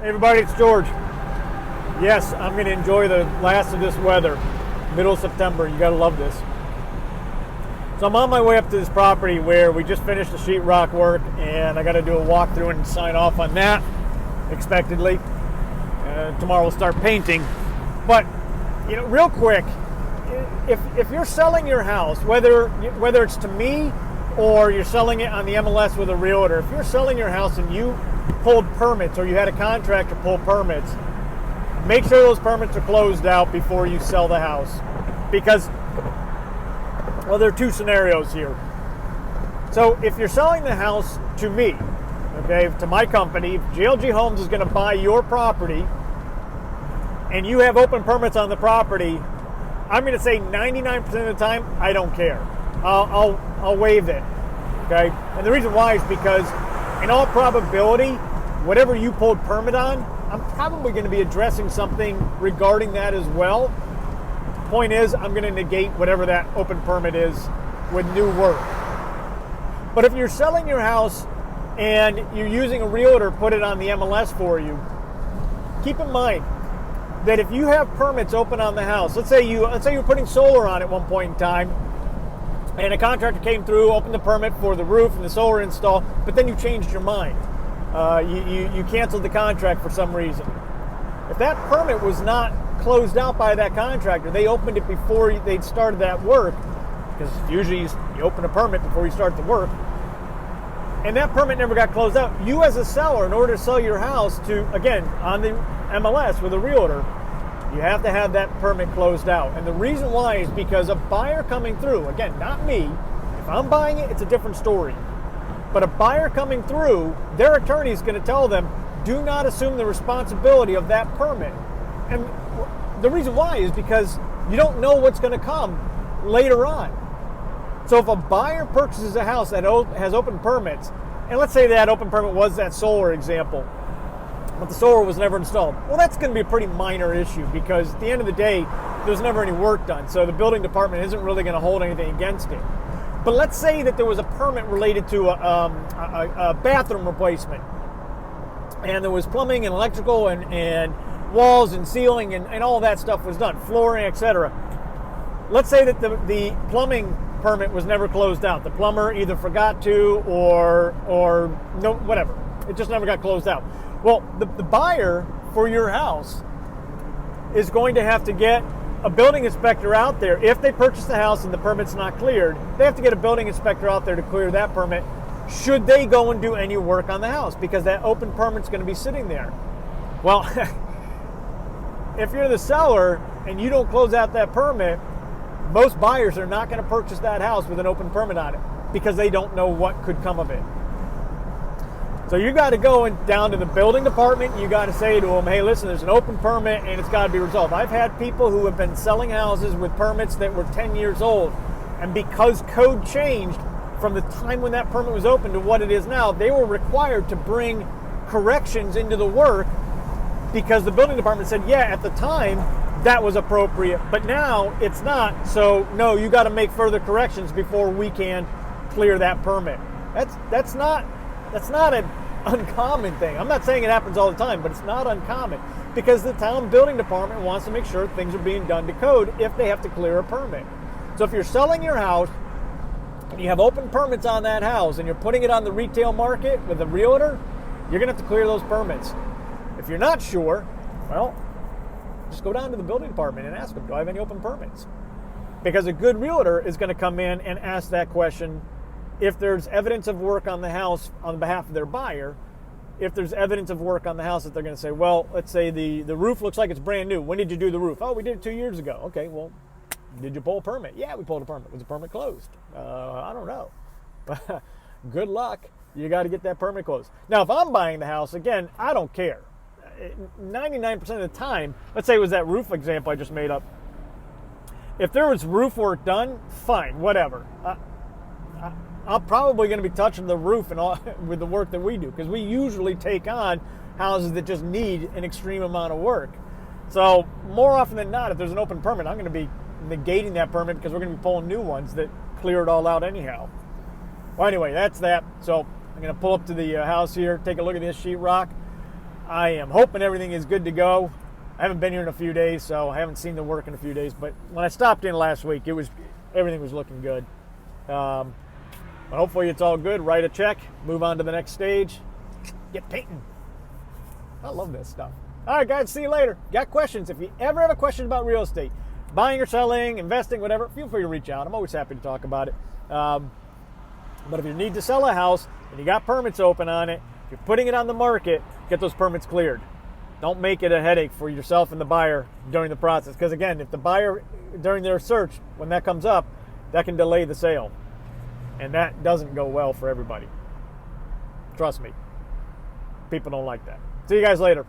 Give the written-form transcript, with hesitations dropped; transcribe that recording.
Hey everybody, it's George. Yes, I'm going to enjoy the last of this weather. Middle of September, you got to love this. So I'm on my way up to this property where we just finished the sheetrock work, and I got to do a walkthrough and sign off on that, expectedly. Tomorrow we'll start painting. But, real quick, if you're selling your house, whether it's to me or you're selling it on the MLS with a realtor, if you're selling your house and you pulled permits or you had a contractor pull permits, make sure those permits are closed out before you sell the house. Because, well, there are two scenarios here. So if you're selling the house to me, okay, to my company, if JLG Homes is going to buy your property and you have open permits on the property, I'm going to say 99% of the time, I don't care. I'll waive it, okay? And the reason why is because in all probability, whatever you pulled permit on, I'm probably going to be addressing something regarding that as well. Point is, I'm going to negate whatever that open permit is with new work. But if you're selling your house and you're using a realtor put it on the MLS for you, keep in mind that if you have permits open on the house, let's say you're putting solar on at one point in time, and a contractor came through, opened the permit for the roof and the solar install, but then you changed your mind. You canceled the contract for some reason. If that permit was not closed out by that contractor, they opened it before they'd started that work, because usually you open a permit before you start the work, and that permit never got closed out, you as a seller, in order to sell your house to, again, on the MLS with a realtor, you have to have that permit closed out. And the reason why is because a buyer coming through, again, not me, if I'm buying it, it's a different story. But a buyer coming through, their attorney is going to tell them, do not assume the responsibility of that permit. And the reason why is because you don't know what's going to come later on. So if a buyer purchases a house that has open permits, and let's say that open permit was that solar example, but the solar was never installed, well, that's going to be a pretty minor issue, because at the end of the day, there's never any work done. So the building department isn't really going to hold anything against it. But let's say that there was a permit related to a bathroom replacement, and there was plumbing and electrical and walls and ceiling and all that stuff was done, flooring, etc. Let's say that the plumbing permit was never closed out. The plumber either forgot to or no, whatever. It just never got closed out. Well, the buyer for your house is going to have to get a building inspector out there. If they purchase the house and the permit's not cleared, they have to get a building inspector out there to clear that permit should they go and do any work on the house, because that open permit's going to be sitting there. Well, if you're the seller and you don't close out that permit, most buyers are not going to purchase that house with an open permit on it because they don't know what could come of it. So you got to go down to the building department. You got to say to them, hey, listen, there's an open permit and it's got to be resolved. I've had people who have been selling houses with permits that were 10 years old, and because code changed from the time when that permit was open to what it is now, they were required to bring corrections into the work because the building department said, yeah, at the time that was appropriate, but now it's not. So no, you got to make further corrections before we can clear that permit. That's not an uncommon thing. I'm not saying it happens all the time, but it's not uncommon because the town building department wants to make sure things are being done to code if they have to clear a permit. So if you're selling your house and you have open permits on that house and you're putting it on the retail market with a realtor, you're going to have to clear those permits. If you're not sure, well, just go down to the building department and ask them, do I have any open permits? Because a good realtor is going to come in and ask that question if there's evidence of work on the house on behalf of their buyer. If there's evidence of work on the house that they're going to say, well, let's say the roof looks like it's brand new. When did you do the roof? Oh, we did it 2 years ago. Okay, well, did you pull a permit? Yeah, we pulled a permit. Was the permit closed? I don't know. Good luck. You got to get that permit closed. Now, if I'm buying the house, again, I don't care. 99% of the time, let's say it was that roof example I just made up. If there was roof work done, fine, whatever. I'm probably going to be touching the roof and all with the work that we do, because we usually take on houses that just need an extreme amount of work. So more often than not, if there's an open permit, I'm going to be negating that permit because we're going to be pulling new ones that clear it all out anyhow. Well, anyway, that's that. So I'm going to pull up to the house here, take a look at this sheetrock. I am hoping everything is good to go. I haven't been here in a few days, so I haven't seen the work in a few days. But when I stopped in last week, everything was looking good. But hopefully it's all good. Write a check, move on to the next stage, get painting. I love this stuff. All right, guys, see you later. Got questions? If you ever have a question about real estate, buying or selling, investing, whatever, feel free to reach out. I'm always happy to talk about it. But if you need to sell a house and you got permits open on it, if you're putting it on the market, get those permits cleared. Don't make it a headache for yourself and the buyer during the process. Because again, if the buyer, during their search, when that comes up, that can delay the sale. And that doesn't go well for everybody. Trust me. People don't like that. See you guys later.